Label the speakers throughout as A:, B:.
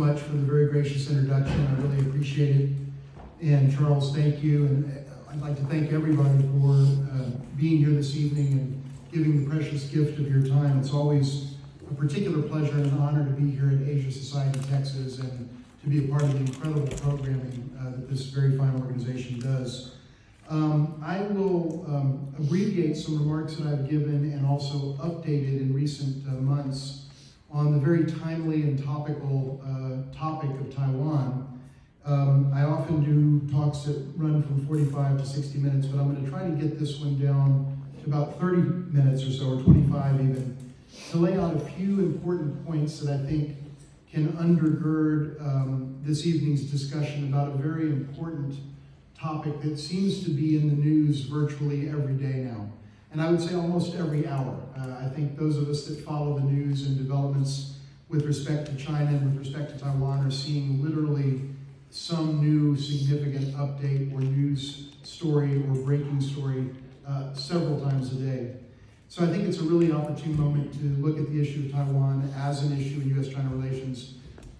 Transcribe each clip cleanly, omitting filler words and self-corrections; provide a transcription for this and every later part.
A: Much for the very gracious introduction. I really appreciate it. And Charles, thank you. And I'd like to thank everybody for being here this evening and giving the precious gift of your time. It's always a particular pleasure and an honor to be here at Asia Society Texas and to be a part of the incredible programming that this very fine organization does. I will abbreviate some remarks that I've given and also updated in recent months on the very timely and topical topic of Taiwan. I often do talks that run from 45 to 60 minutes, but I'm going to try to get this one down to about 30 minutes or so, or 25 even, to lay out a few important points that I think can undergird this evening's discussion about a very important topic that seems to be in the news virtually every day now. And I would say almost every hour. I think those of us that follow the news and developments with respect to China and with respect to Taiwan are seeing literally some new significant update or news story or breaking story several times a day. So I think it's a really opportune moment to look at the issue of Taiwan as an issue in U.S.-China relations,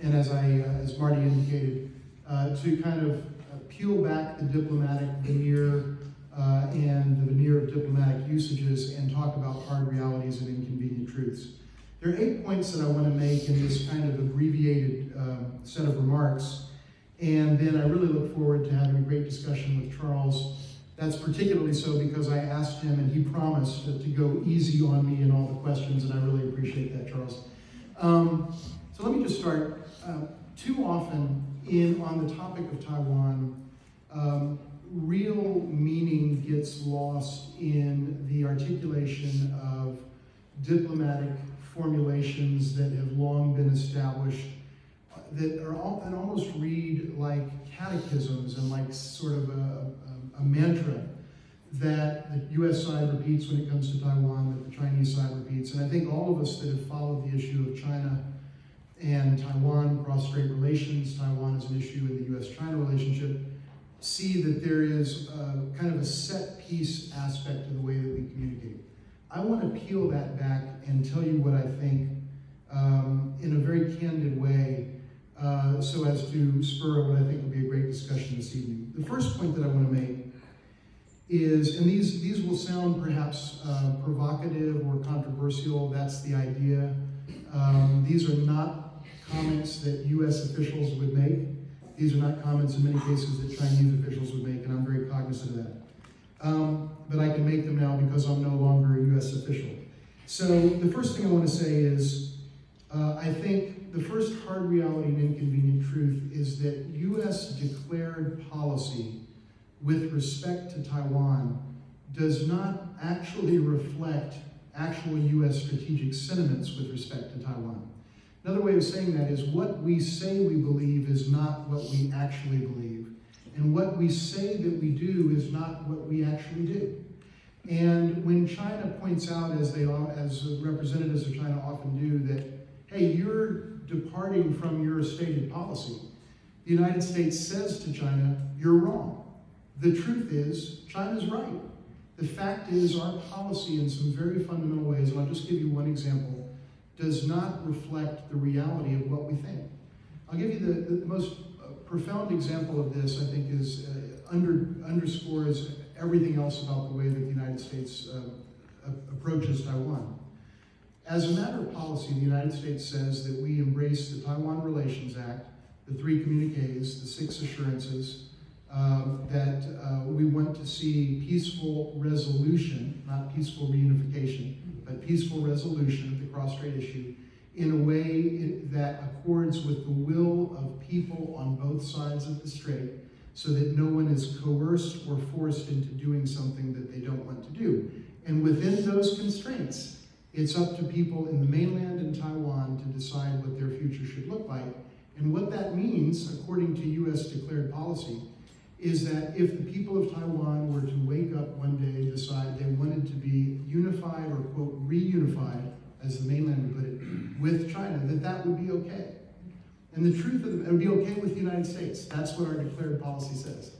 A: and as Marty indicated, to kind of peel back the diplomatic veneer and the veneer of diplomatic usages and talk about hard realities and inconvenient truths. There are 8 points that I want to make in this kind of abbreviated set of remarks, and then I really look forward to having a great discussion with Charles. That's particularly so because I asked him and he promised to go easy on me in all the questions, and I really appreciate that, Charles. So let me just start. Too often on the topic of Taiwan, real meaning gets lost in the articulation of diplomatic formulations that have long been established that almost read like catechisms and like sort of a mantra that the U.S. side repeats when it comes to Taiwan, that the Chinese side repeats. And I think all of us that have followed the issue of China and Taiwan, cross-strait relations, Taiwan is an issue in the U.S.-China relationship, see that there is kind of a set-piece aspect to the way that we communicate. I want to peel that back and tell you what I think in a very candid way so as to spur what I think will be a great discussion this evening. The first point that I want to make is, and these will sound perhaps provocative or controversial, that's the idea. These are not comments that U.S. officials would make. These are not comments in many cases that Chinese officials would make, and I'm very cognizant of that. But I can make them now because I'm no longer a U.S. official. So the first thing I want to say is, I think the first hard reality and inconvenient truth is that U.S. declared policy with respect to Taiwan does not actually reflect actual U.S. strategic sentiments with respect to Taiwan. Another way of saying that is what we say we believe is not what we actually believe. And what we say that we do is not what we actually do. And when China points out, as representatives of China often do, that, hey, you're departing from your stated policy, the United States says to China, you're wrong. The truth is, China's right. The fact is, our policy in some very fundamental ways, and I'll just give you one example, does not reflect the reality of what we think. I'll give you the most profound example of this, I think, is underscores everything else about the way that the United States approaches Taiwan. As a matter of policy, the United States says that we embrace the Taiwan Relations Act, the 3 communiques, the 6 assurances, that we want to see peaceful resolution, not peaceful reunification, but peaceful resolution of the cross-strait issue in a way that accords with the will of people on both sides of the strait so that no one is coerced or forced into doing something that they don't want to do. And within those constraints, it's up to people in the mainland and Taiwan to decide what their future should look like. And what that means, according to U.S. declared policy, is that if the people of Taiwan were to wake up one day and decide they wanted to be unified or, quote, reunified, as the mainland would put it, with China, that would be okay. And the truth of it would be okay with the United States. That's what our declared policy says.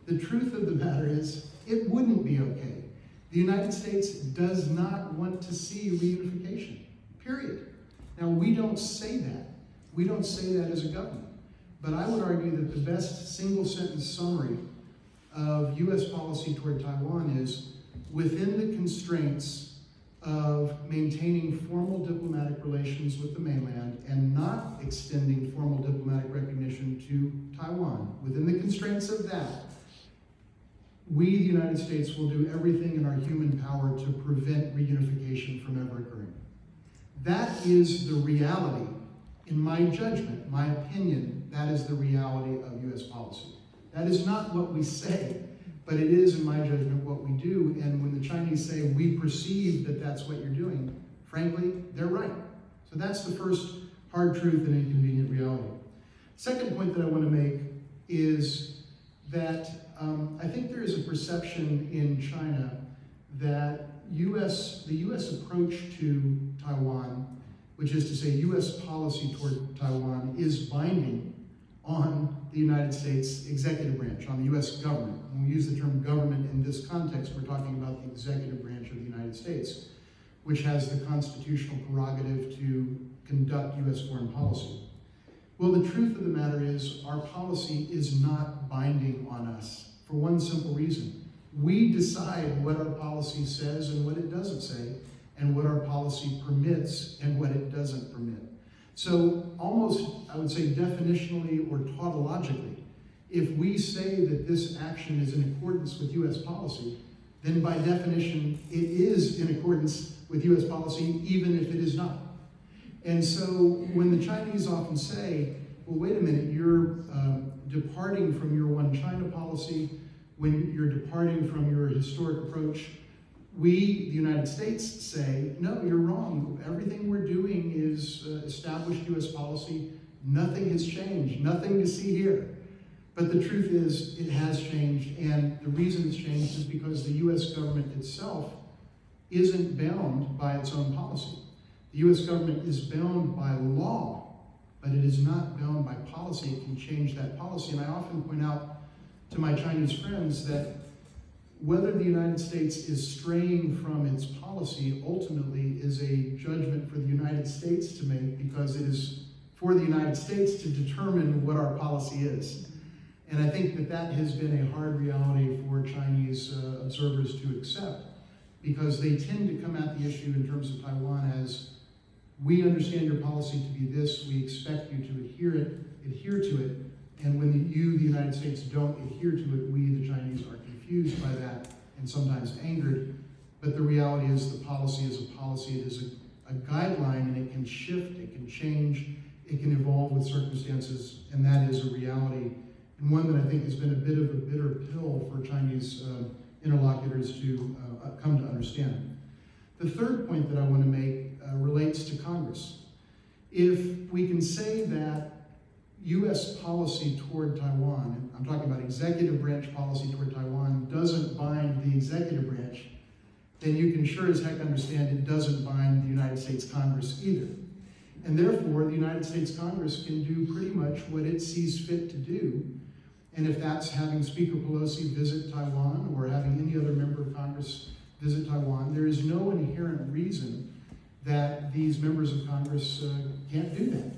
A: The truth of the matter is, it wouldn't be okay. The United States does not want to see reunification, period. Now, we don't say that. We don't say that as a government. But I would argue that the best single-sentence summary of U.S. policy toward Taiwan is within the constraints of maintaining formal diplomatic relations with the mainland and not extending formal diplomatic recognition to Taiwan. Within the constraints of that, we, the United States, will do everything in our human power to prevent reunification from ever occurring. That is the reality. In my judgment, my opinion, that is the reality of U.S. policy. That is not what we say, but it is, in my judgment, what we do. And when the Chinese say, we perceive that that's what you're doing, frankly, they're right. So that's the first hard truth and inconvenient reality. Second point that I want to make is that I think there is a perception in China that the U.S. approach to Taiwan, which is to say U.S. policy toward Taiwan, is binding on the United States executive branch, on the U.S. government. When we use the term government in this context, we're talking about the executive branch of the United States, which has the constitutional prerogative to conduct U.S. foreign policy. Well, the truth of the matter is our policy is not binding on us for one simple reason. We decide what our policy says and what it doesn't say, and what our policy permits and what it doesn't permit. So almost, I would say definitionally or tautologically, if we say that this action is in accordance with U.S. policy, then by definition, it is in accordance with U.S. policy, even if it is not. And so when the Chinese often say, well, wait a minute, you're departing from your one China policy, when you're departing from your historic approach, we, the United States, say, no, you're wrong. Everything we're doing is established U.S. policy. Nothing has changed. Nothing to see here. But the truth is, it has changed. And the reason it's changed is because the U.S. government itself isn't bound by its own policy. The U.S. government is bound by law, but it is not bound by policy. It can change that policy. And I often point out to my Chinese friends that whether the United States is straying from its policy ultimately is a judgment for the United States to make, because it is for the United States to determine what our policy is. And I think that that has been a hard reality for Chinese observers to accept, because they tend to come at the issue in terms of Taiwan as, we understand your policy to be this, we expect you to adhere to it, and when you, the United States, don't adhere to it, we, the Chinese, are confused by that and sometimes angered. But the reality is the policy is a policy. It is a guideline, and it can shift, it can change, it can evolve with circumstances, and that is a reality, and one that I think has been a bit of a bitter pill for Chinese interlocutors to come to understand. The third point that I want to make relates to Congress. If we can say that U.S. policy toward Taiwan, I'm talking about executive branch policy toward Taiwan, doesn't bind the executive branch, then you can sure as heck understand it doesn't bind the United States Congress either. And therefore, the United States Congress can do pretty much what it sees fit to do. And if that's having Speaker Pelosi visit Taiwan or having any other member of Congress visit Taiwan, there is no inherent reason that these members of Congress can't do that.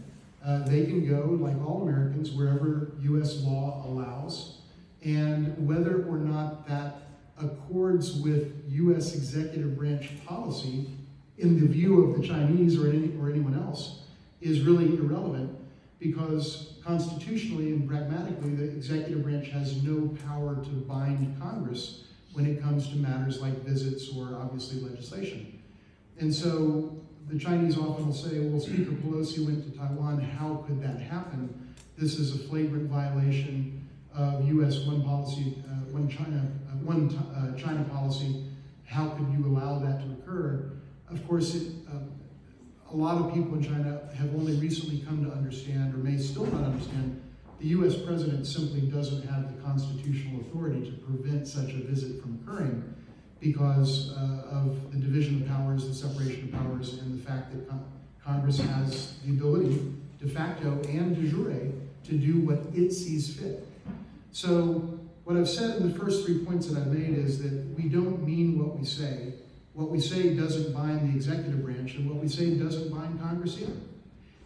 A: They can go, like all Americans, wherever U.S. law allows, and whether or not that accords with U.S. executive branch policy in the view of the Chinese or anyone else is really irrelevant, because constitutionally and pragmatically, the executive branch has no power to bind Congress when it comes to matters like visits or obviously legislation. And so the Chinese often will say, well, Speaker Pelosi went to Taiwan, how could that happen? This is a flagrant violation of U.S. one China policy. How could you allow that to occur? Of course, a lot of people in China have only recently come to understand, or may still not understand, the U.S. president simply doesn't have the constitutional authority to prevent such a visit from occurring, because of the division of powers, the separation of powers, and the fact that Congress has the ability, de facto and de jure, to do what it sees fit. So what I've said in the first 3 points that I've made is that we don't mean what we say. What we say doesn't bind the executive branch, and what we say doesn't bind Congress either.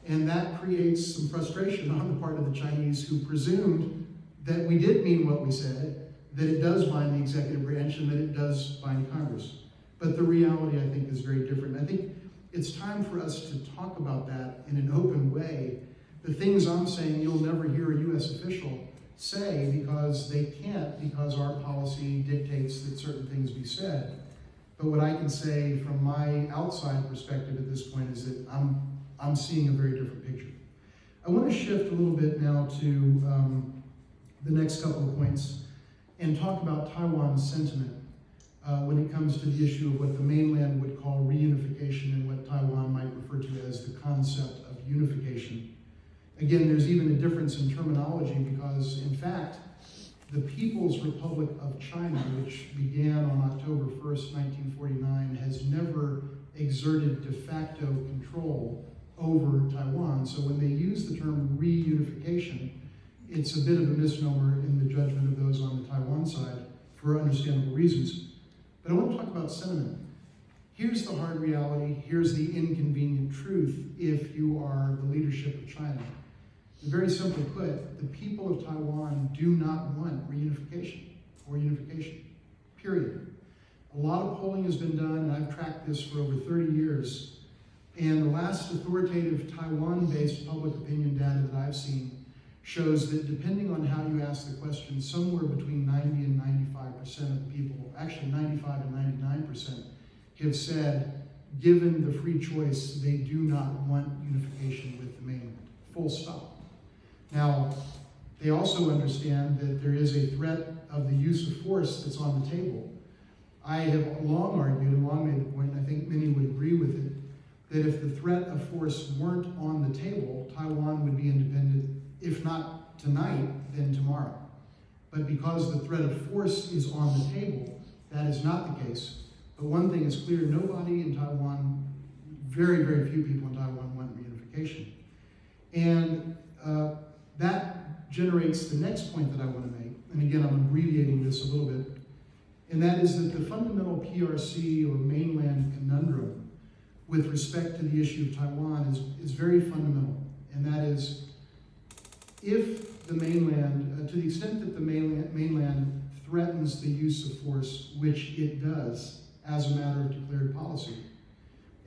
A: And that creates some frustration on the part of the Chinese, who presumed that we did mean what we said, that it does bind the executive branch and that it does bind Congress. But the reality, I think, is very different. I think it's time for us to talk about that in an open way. The things I'm saying, you'll never hear a U.S. official say, because they can't, because our policy dictates that certain things be said. But what I can say from my outside perspective at this point is that I'm seeing a very different picture. I want to shift a little bit now to the next couple of points and talk about Taiwan's sentiment when it comes to the issue of what the mainland would call reunification and what Taiwan might refer to as the concept of unification. Again, there's even a difference in terminology, because in fact, the People's Republic of China, which began on October 1st, 1949, has never exerted de facto control over Taiwan. So when they use the term reunification, it's a bit of a misnomer in the judgment of those on the Taiwan side for understandable reasons. But I want to talk about sentiment. Here's the hard reality, here's the inconvenient truth if you are the leadership of China. Very simply put, the people of Taiwan do not want reunification or unification, period. A lot of polling has been done, and I've tracked this for over 30 years, and the last authoritative Taiwan-based public opinion data that I've seen shows that depending on how you ask the question, somewhere between 90 and 95% of the people, actually 95 and 99%, have said, given the free choice, they do not want unification with the mainland, full stop. Now, they also understand that there is a threat of the use of force that's on the table. I have long argued and long made the point, and I think many would agree with it, that if the threat of force weren't on the table, Taiwan would be independent, if not tonight, then tomorrow. But because the threat of force is on the table, that is not the case. But one thing is clear, nobody in Taiwan, very, very few people in Taiwan want reunification. And that generates the next point that I want to make. And again, I'm abbreviating this a little bit. And that is that the fundamental PRC or mainland conundrum with respect to the issue of Taiwan is very fundamental. And that is, if the mainland, to the extent that the mainland threatens the use of force, which it does as a matter of declared policy,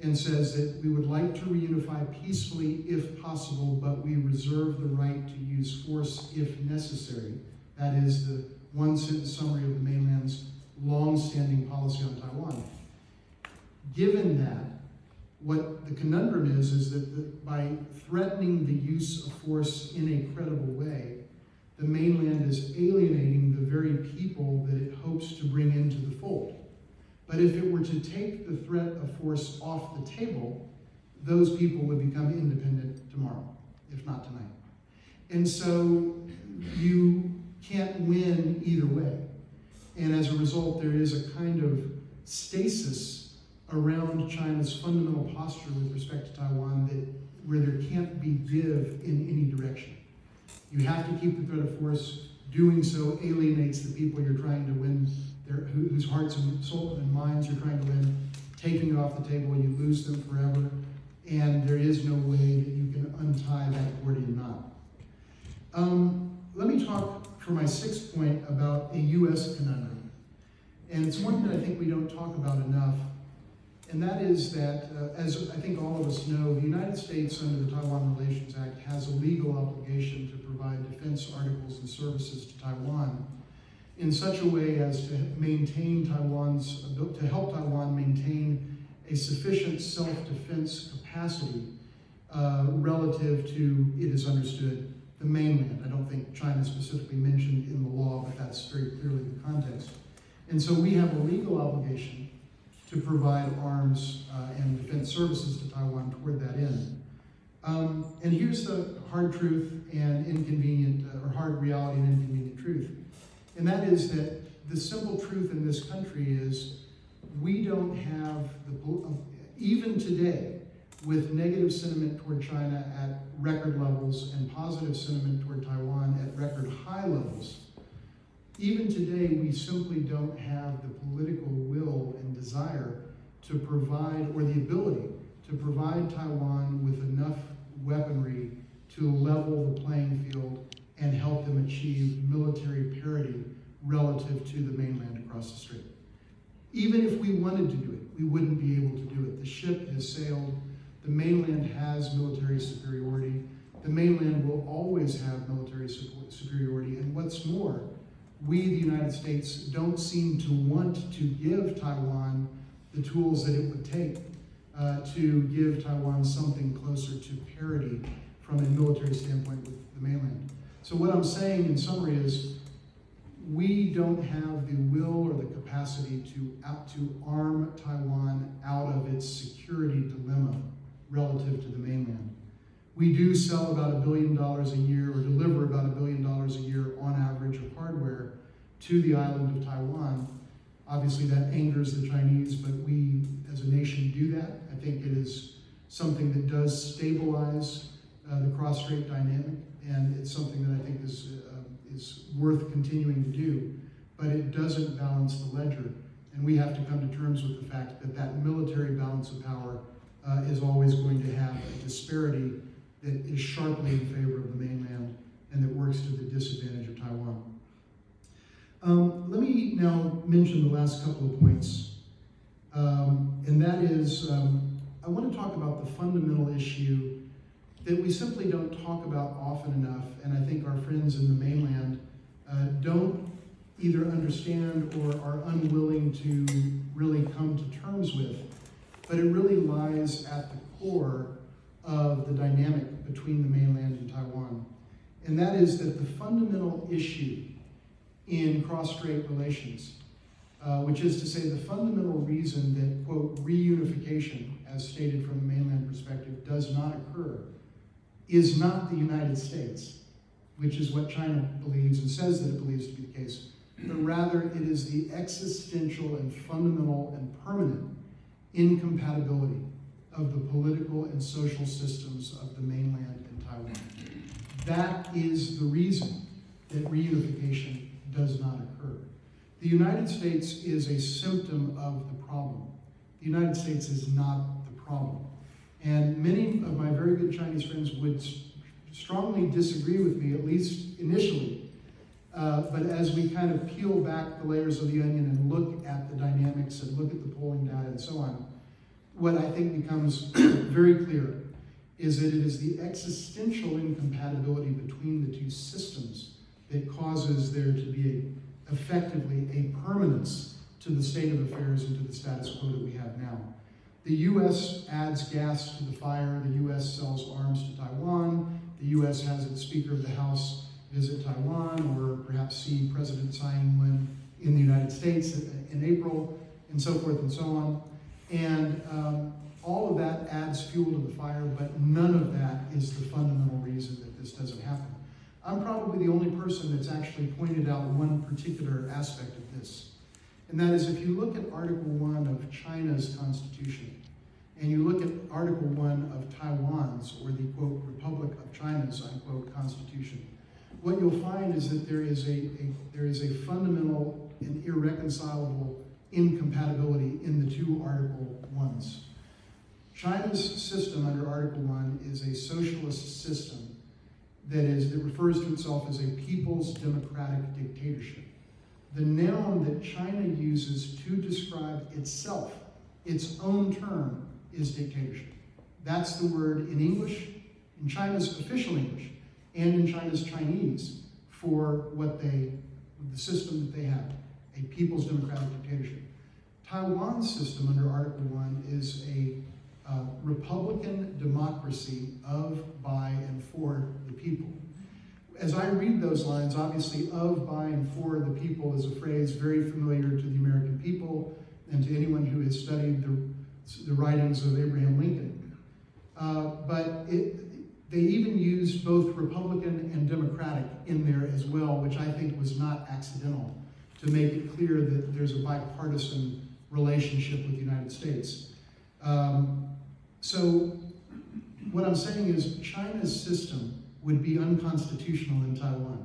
A: and says that we would like to reunify peacefully if possible, but we reserve the right to use force if necessary. That is the one-sentence summary of the mainland's long-standing policy on Taiwan. Given that, what the conundrum is that by threatening the use of force in a credible way, the mainland is alienating the very people that it hopes to bring into the fold. But if it were to take the threat of force off the table, those people would become independent tomorrow, if not tonight. And so you can't win either way. And as a result, there is a kind of stasis around China's fundamental posture with respect to Taiwan where there can't be give in any direction. You have to keep the threat of force. Doing so alienates the people you're trying to win, whose hearts and souls and minds you're trying to win. Taking it off the table, you lose them forever. And there is no way that you can untie that Gordian knot. Let me talk for my sixth point about a U.S. conundrum. And it's one that I think we don't talk about enough. And that is that, as I think all of us know, the United States under the Taiwan Relations Act has a legal obligation to provide defense articles and services to Taiwan in such a way as to maintain to help Taiwan maintain a sufficient self-defense capacity relative to, it is understood, the mainland. I don't think China is specifically mentioned in the law, but that's very clearly the context. And so we have a legal obligation to provide arms and defense services to Taiwan toward that end. And here's the hard truth and inconvenient, or hard reality and inconvenient truth. And that is that the simple truth in this country is we don't have, even today, with negative sentiment toward China at record levels and positive sentiment toward Taiwan at record high levels, even today, we simply don't have the political will and desire to provide, or the ability to provide Taiwan with enough weaponry to level the playing field and help them achieve military parity relative to the mainland across the strait. Even if we wanted to do it, we wouldn't be able to do it. The ship has sailed. The mainland has military superiority. The mainland will always have military superiority. And what's more, we, the United States, don't seem to want to give Taiwan the tools that it would take to give Taiwan something closer to parity from a military standpoint with the mainland. So what I'm saying in summary is, we don't have the will or the capacity to arm Taiwan out of its security dilemma relative to the mainland. We do sell about $1 billion a year, or deliver about $1 billion a year on average of hardware to the island of Taiwan. Obviously that angers the Chinese, but we as a nation do that. I think it is something that does stabilize the cross-strait dynamic, and it's something that I think is worth continuing to do, but it doesn't balance the ledger, and we have to come to terms with the fact that that military balance of power is always going to have a disparity that is sharply in favor of the mainland and that works to the disadvantage of Taiwan. Let me now mention the last couple of points, and that is, I want to talk about the fundamental issue that we simply don't talk about often enough, and I think our friends in the mainland don't either understand or are unwilling to really come to terms with, but it really lies at the core of the dynamic between the mainland and Taiwan. And that is that the fundamental issue in cross-strait relations, which is to say the fundamental reason that, quote, reunification, as stated from a mainland perspective, does not occur, is not the United States, which is what China believes and says that it believes to be the case, but rather it is the existential and fundamental and permanent incompatibility of the political and social systems of the mainland and Taiwan. That is the reason that reunification does not occur. The United States is a symptom of the problem. The United States is not the problem. And many of my very good Chinese friends would strongly disagree with me, at least initially. But as we kind of peel back the layers of the onion and look at the dynamics and look at the polling data and so on, what I think becomes very clear is that it is the existential incompatibility between the two systems that causes there to be effectively a permanence to the state of affairs and to the status quo that we have now. The U.S. adds gas to the fire. The U.S. sells arms to Taiwan. The U.S. has its Speaker of the House visit Taiwan, or perhaps see President Tsai Ing-wen in the United States in April, and so forth and so on. And all of that adds fuel to the fire, but none of that is the fundamental reason that this doesn't happen. I'm probably the only person that's actually pointed out one particular aspect of this. And that is, if you look at Article 1 of China's constitution, and you look at Article 1 of Taiwan's, or the, quote, Republic of China's, unquote, constitution, what you'll find is that there is a fundamental and irreconcilable incompatibility in the two Article 1s. China's system under Article 1 is a socialist system that refers to itself as a people's democratic dictatorship. The noun that China uses to describe itself, its own term, is dictatorship. That's the word in English, in China's official English, and in China's Chinese for the system that they have, a people's democratic dictatorship. Taiwan's system under Article 1 is a republican democracy of, by, and for the people. As I read those lines, obviously of, by, and for the people is a phrase very familiar to the American people and to anyone who has studied the writings of Abraham Lincoln. But they even used both Republican and Democratic in there as well, which I think was not accidental, to make it clear that there's a bipartisan relationship with the United States. So what I'm saying is China's system would be unconstitutional in Taiwan,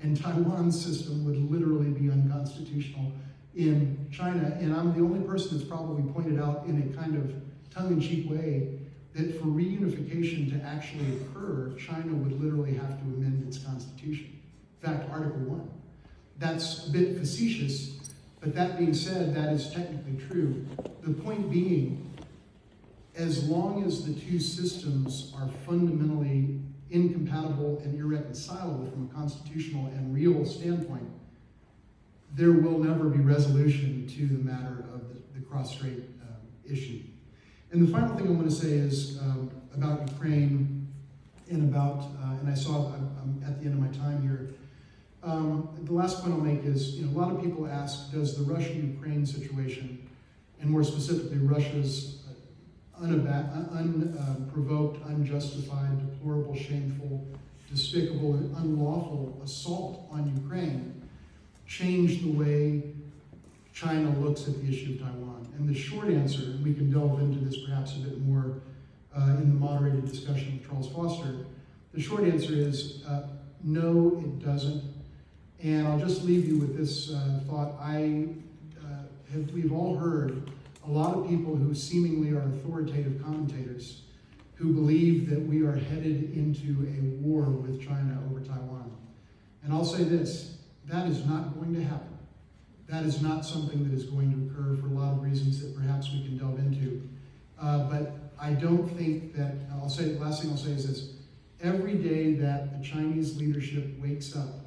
A: and Taiwan's system would literally be unconstitutional in China. And I'm the only person that's probably pointed out in a kind of tongue-in-cheek way that for reunification to actually occur, China would literally have to amend its constitution. In fact, Article 1. That's a bit facetious, but that being said, that is technically true. The point being, as long as the two systems are fundamentally incompatible and irreconcilable from a constitutional and real standpoint, there will never be resolution to the matter of the cross-strait issue. And the final thing I want to say is about Ukraine and about, and I saw I'm at the end of my time here. The last point I'll make is, a lot of people ask, does the Russia-Ukraine situation, and more specifically Russia's unprovoked, unjustified, deplorable, shameful, despicable, and unlawful assault on Ukraine change the way China looks at the issue of Taiwan? And the short answer, and we can delve into this perhaps a bit more in the moderated discussion with Charles Foster, the short answer is no, it doesn't. And I'll just leave you with this thought. We've all heard a lot of people who seemingly are authoritative commentators who believe that we are headed into a war with China over Taiwan. And I'll say this, that is not going to happen. That is not something that is going to occur for a lot of reasons that perhaps we can delve into. But I don't think that, the last thing I'll say is this, every day that the Chinese leadership wakes up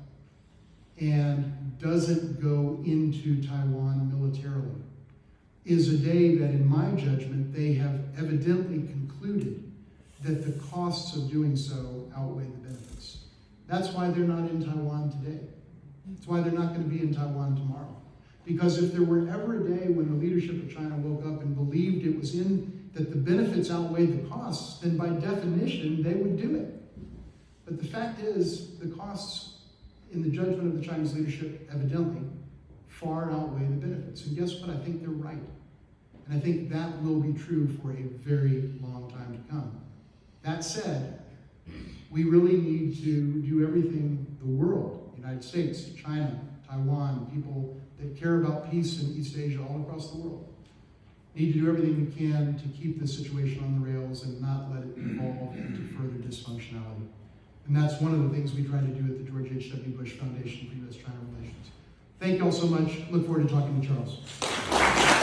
A: and doesn't go into Taiwan militarily is a day that, in my judgment, they have evidently concluded that the costs of doing so outweigh the benefits. That's why they're not in Taiwan today. That's why they're not going to be in Taiwan tomorrow. Because if there were ever a day when the leadership of China woke up and believed it was that the benefits outweighed the costs, then by definition, they would do it. But the fact is, the costs, in the judgment of the Chinese leadership, evidently, far outweigh the benefits. And guess what? I think they're right. And I think that will be true for a very long time to come. That said, we really need to do everything the world, the United States, China, Taiwan, people that care about peace in East Asia, all across the world, need to do everything we can to keep this situation on the rails and not let it evolve into further dysfunctionality. And that's one of the things we try to do at the George H.W. Bush Foundation for U.S.-China Relations. Thank you all so much. Look forward to talking to Charles.